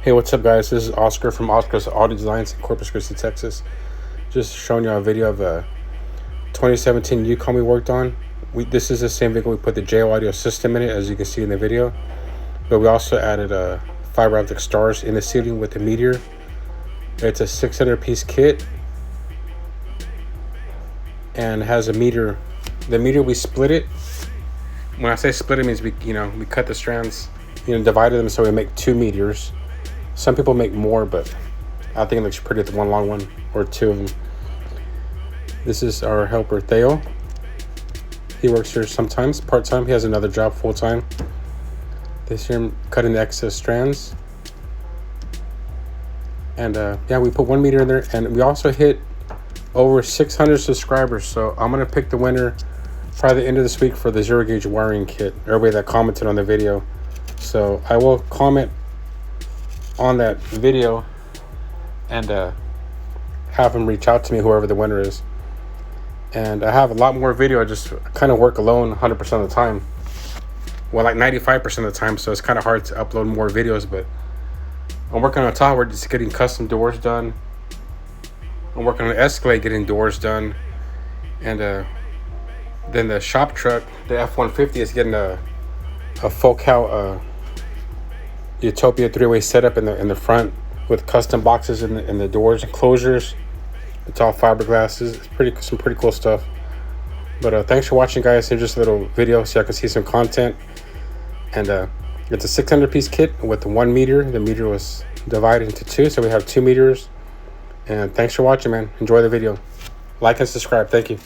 Hey, what's up, guys? This is Oscar from Oscar's Audio Designs in Corpus Christi, Texas. Just showing you a video of a 2017 Yukon we worked on. This is the same vehicle we put the JO audio system in it, as you can see in the video. But we also added fiber optic stars in the ceiling with the meteor. It's a 600-piece kit and has a meteor. The meteor, we split it. When I say split, it means we cut the strands, divided them so we make two meteors. Some people make more, but I think it looks pretty with one long one or two of them. This is our helper, Theo. He works here sometimes part-time. He has another job full-time. This year I'm cutting the excess strands. And yeah, we put one meter in there, and we also hit over 600 subscribers. So I'm going to pick the winner probably the end of this week for the zero gauge wiring kit. Everybody that commented on the video. So I will comment on that video and have them reach out to me, whoever the winner is. And I have a lot more video. I just kind of work alone 100% of the time. Well, like 95% of the time, so it's kind of hard to upload more videos, but I'm working on top. We're just getting custom doors done. I'm working on Escalade, getting doors done. And then the shop truck, the F-150, is getting a full cow Utopia 3-way setup in the front with custom boxes in the doors and closures. It's all fiberglass. It's some pretty cool stuff. But thanks for watching, guys. Here's just a little video so I can see some content. And it's a 600-piece kit with one meter. The meter was divided into two, so we have 2 meters. And thanks for watching, man. Enjoy the video. Like and subscribe. Thank you.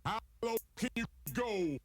How low can you go?